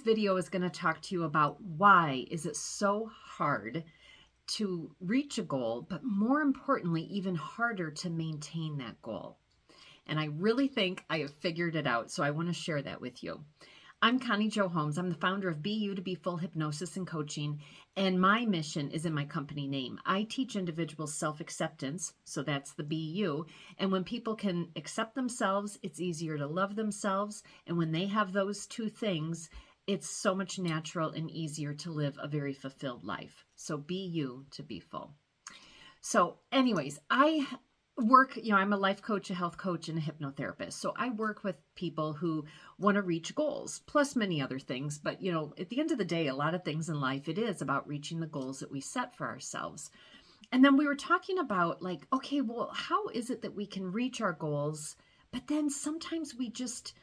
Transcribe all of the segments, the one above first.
video is going to talk to you about why is it so hard to reach a goal, but more importantly, even harder to maintain that goal. And I really think I have figured it out, so I want to share that with you. I'm Connie Jo Holmes. I'm the founder of BU2BFULL Hypnosis and Coaching, and my mission is in my company name. I teach individuals self-acceptance, so that's the BU, and when people can accept themselves, it's easier to love themselves, and when they have those two things, it's so much natural and easier to live a very fulfilled life. So BU2BFULL. So anyways, I work, I'm a life coach, a health coach, and a hypnotherapist. So I work with people who want to reach goals, plus many other things. But, at the end of the day, a lot of things in life, it is about reaching the goals that we set for ourselves. And then we were talking about okay, well, how is it that we can reach our goals, but then sometimes we just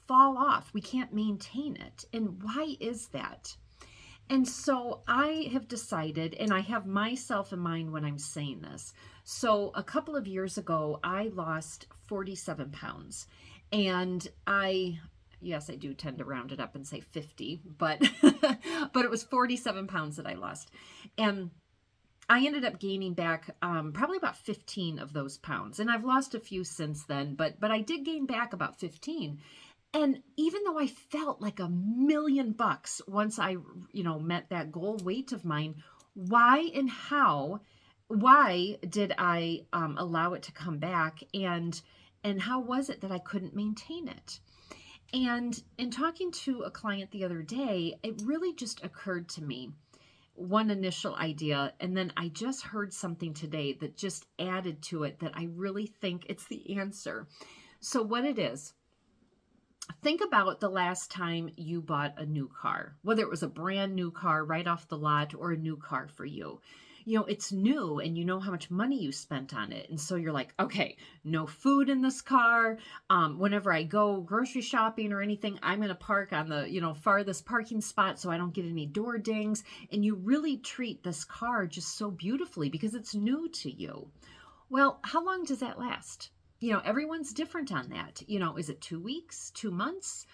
fall off. We can't maintain it. And why is that? And so I have decided, and I have myself in mind when I'm saying this. So a couple of years ago, I lost 47 pounds. And yes, I do tend to round it up and say 50, but, but it was 47 pounds that I lost. And I ended up gaining back probably about 15 of those pounds. And I've lost a few since then, but I did gain back about 15. And even though I felt like $1,000,000 once I, met that goal weight of mine, why did I allow it to come back? And how was it that I couldn't maintain it? And in talking to a client the other day, it really just occurred to me, one initial idea, and then I just heard something today that just added to it that I really think it's the answer. So what it is, think about the last time you bought a new car, whether it was a brand new car right off the lot or a new car for you. It's new and you know how much money you spent on it. And so you're like, okay, no food in this car. Whenever I go grocery shopping or anything, I'm going to park on the, farthest parking spot so I don't get any door dings. And you really treat this car just so beautifully because it's new to you. Well, how long does that last? Everyone's different on that. Is it 2 weeks, 2 months,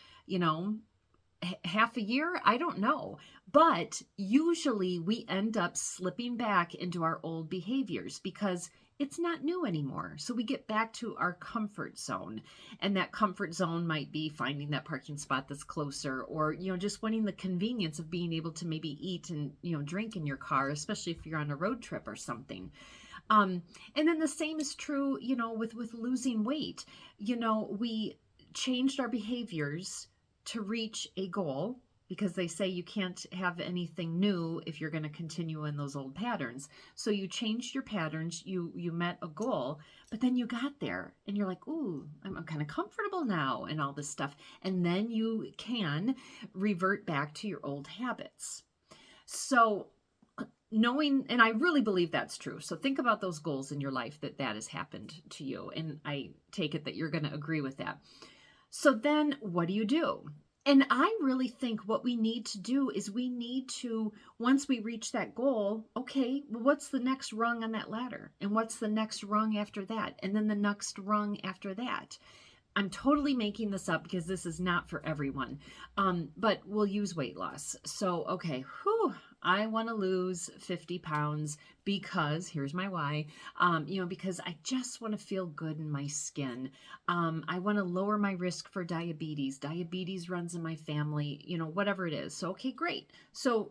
half a year? I don't know. But usually we end up slipping back into our old behaviors because it's not new anymore. So we get back to our comfort zone. And that comfort zone might be finding that parking spot that's closer or, just wanting the convenience of being able to maybe eat and, drink in your car, especially if you're on a road trip or something. And then the same is true, with losing weight. We changed our behaviors to reach a goal because they say you can't have anything new if you're going to continue in those old patterns. So you changed your patterns, you met a goal, but then you got there and you're like, ooh, I'm kind of comfortable now and all this stuff. And then you can revert back to your old habits. So knowing, and I really believe that's true. So think about those goals in your life that has happened to you. And I take it that you're going to agree with that. So then what do? And I really think what we need to do is we need to, once we reach that goal, okay, well, what's the next rung on that ladder? And what's the next rung after that? And then the next rung after that. I'm totally making this up because this is not for everyone, but we'll use weight loss. So, okay, I want to lose 50 pounds because, here's my why, because I just want to feel good in my skin. I want to lower my risk for diabetes. Diabetes runs in my family, whatever it is. So, okay, great. So,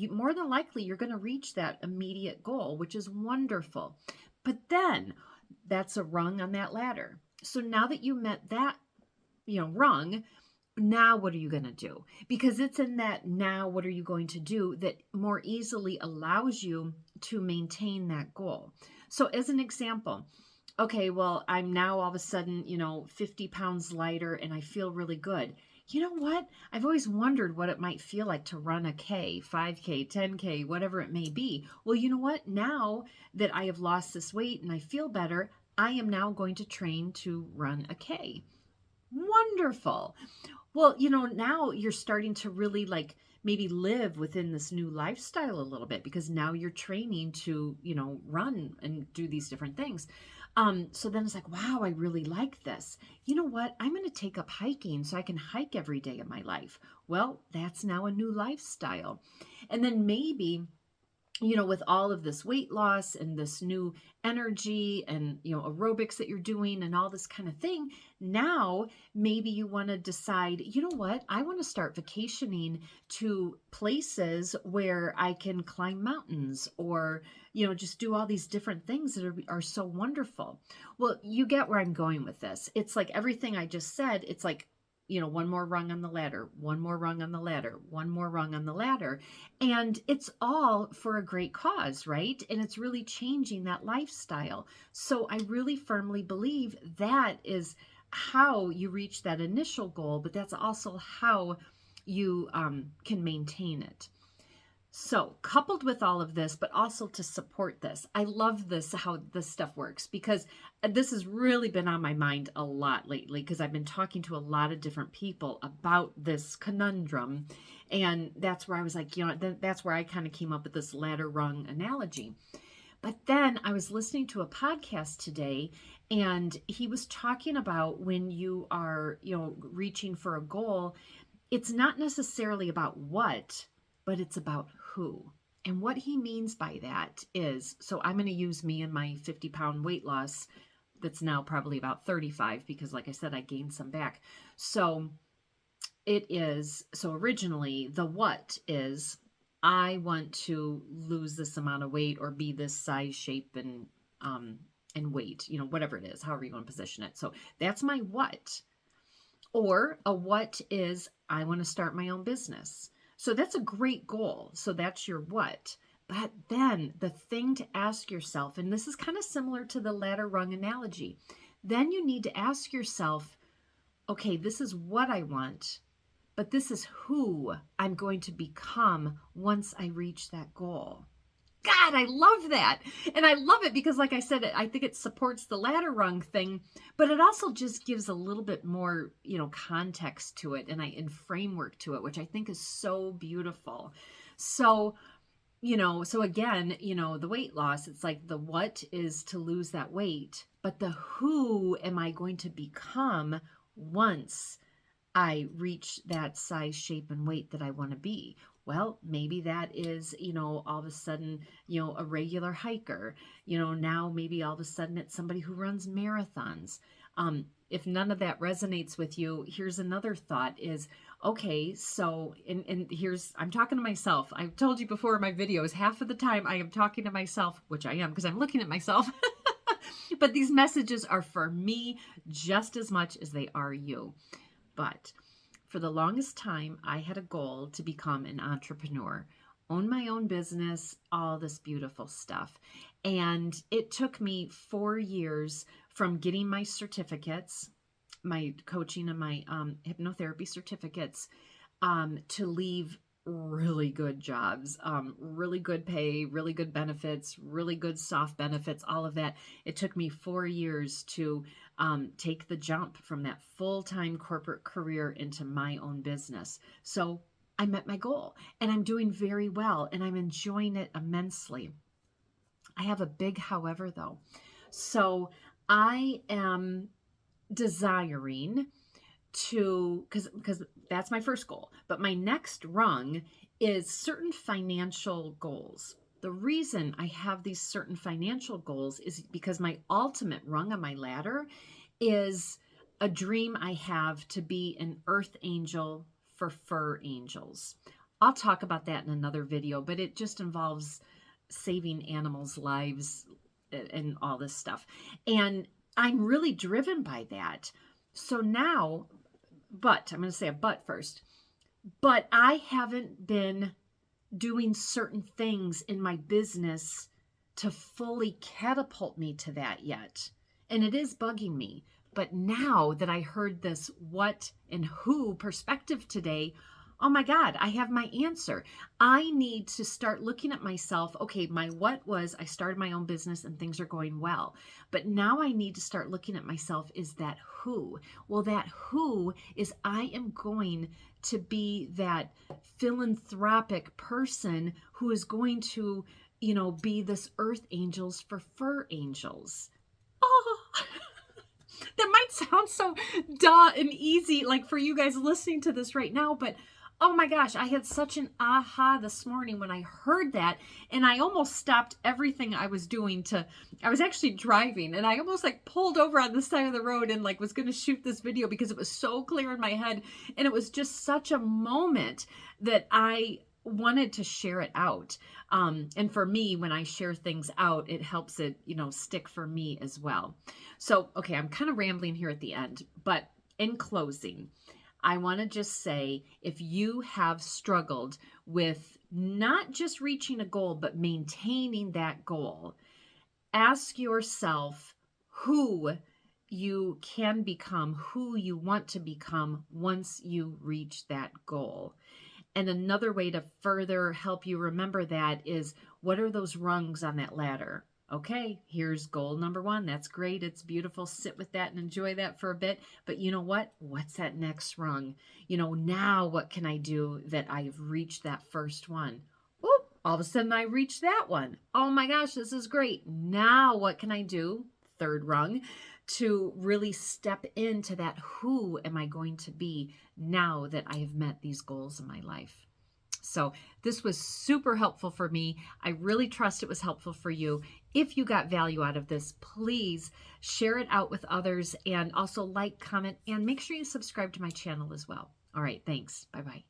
more than likely you're going to reach that immediate goal, which is wonderful. But then that's a rung on that ladder. So now that you met that, rung, now what are you going to do? Because it's in that now what are you going to do that more easily allows you to maintain that goal. So as an example, okay, well, I'm now all of a sudden, 50 pounds lighter and I feel really good. You know what? I've always wondered what it might feel like to run a K, 5K, 10K, whatever it may be. Well, you know what? Now that I have lost this weight and I feel better, I am now going to train to run a K. Wonderful. Well, now you're starting to really maybe live within this new lifestyle a little bit because now you're training to, run and do these different things. So then it's like, wow, I really like this. You know what? I'm going to take up hiking so I can hike every day of my life. Well, that's now a new lifestyle. And then maybe, with all of this weight loss and this new energy and, aerobics that you're doing and all this kind of thing, now maybe you want to decide, you know what, I want to start vacationing to places where I can climb mountains or, just do all these different things that are so wonderful. Well, you get where I'm going with this. It's like everything I just said, it's like, one more rung on the ladder, one more rung on the ladder, one more rung on the ladder. And it's all for a great cause, right? And it's really changing that lifestyle. So I really firmly believe that is how you reach that initial goal, but that's also how you can maintain it. So, coupled with all of this, but also to support this, I love this, how this stuff works, because this has really been on my mind a lot lately, because I've been talking to a lot of different people about this conundrum. And that's where I was like, that's where I kind of came up with this ladder rung analogy. But then I was listening to a podcast today, and he was talking about when you are, reaching for a goal, it's not necessarily about what, but it's about who. And what he means by that is, so I'm going to use me and my 50-pound weight loss that's now probably about 35 because, like I said, I gained some back. So originally the what is, I want to lose this amount of weight or be this size, shape, and weight, whatever it is, however you want to position it. So that's my what. Or a what is, I want to start my own business. So that's a great goal. So that's your what. But then the thing to ask yourself, and this is kind of similar to the ladder rung analogy, then you need to ask yourself, okay, this is what I want, but this is who I'm going to become once I reach that goal. God, I love that. And I love it because, like I said, I think it supports the ladder rung thing, but it also just gives a little bit more, context to it and framework to it, which I think is so beautiful. So, so again, the weight loss, it's like the what is to lose that weight, but the who am I going to become once I reach that size, shape, and weight that I want to be? Well, maybe that is, all of a sudden, a regular hiker. Now maybe all of a sudden it's somebody who runs marathons. If none of that resonates with you, here's another thought is, okay, so, and here's, I'm talking to myself. I've told you before in my videos, half of the time I am talking to myself, which I am because I'm looking at myself. But these messages are for me just as much as they are you. But for the longest time, I had a goal to become an entrepreneur, own my own business, all this beautiful stuff. And it took me 4 years from getting my certificates, my coaching and my hypnotherapy certificates, to leave really good jobs, really good pay, really good benefits, really good soft benefits, all of that. It took me 4 years to take the jump from that full-time corporate career into my own business. So I met my goal and I'm doing very well and I'm enjoying it immensely. I have a big however though. So I am desiring to, because that's my first goal, but my next rung is certain financial goals. The reason I have these certain financial goals is because my ultimate rung on my ladder is a dream I have to be an earth angel for fur angels. I'll talk about that in another video, but it just involves saving animals' lives and all this stuff. And I'm really driven by that. So now, but I'm going to say a but first, but I haven't been doing certain things in my business to fully catapult me to that yet. And it is bugging me. But now that I heard this what and who perspective today, oh my God, I have my answer. I need to start looking at myself. Okay, my what was I started my own business and things are going well. But now I need to start looking at myself is that who? Well, that who is I am going to be that philanthropic person who is going to, be this earth angels for fur angels. Oh, That might sound so duh and easy, like for you guys listening to this right now, but oh my gosh, I had such an aha this morning when I heard that, and I almost stopped everything I was doing I was actually driving, and I almost like pulled over on the side of the road and like was going to shoot this video because it was so clear in my head, and it was just such a moment that I wanted to share it out. And for me, when I share things out, it helps it, stick for me as well. So, okay, I'm kind of rambling here at the end, but in closing, I want to just say, if you have struggled with not just reaching a goal, but maintaining that goal, ask yourself who you can become, who you want to become once you reach that goal. And another way to further help you remember that is, what are those rungs on that ladder? Okay, here's goal number 1. That's great. It's beautiful. Sit with that and enjoy that for a bit. But you know what? What's that next rung? Now what can I do that I've reached that first one? Oh, all of a sudden I reached that one. Oh my gosh, this is great. Now what can I do? Third rung, to really step into that, who am I going to be now that I have met these goals in my life? So this was super helpful for me. I really trust it was helpful for you. If you got value out of this, please share it out with others, and also like, comment, and make sure you subscribe to my channel as well. All right, thanks. Bye-bye.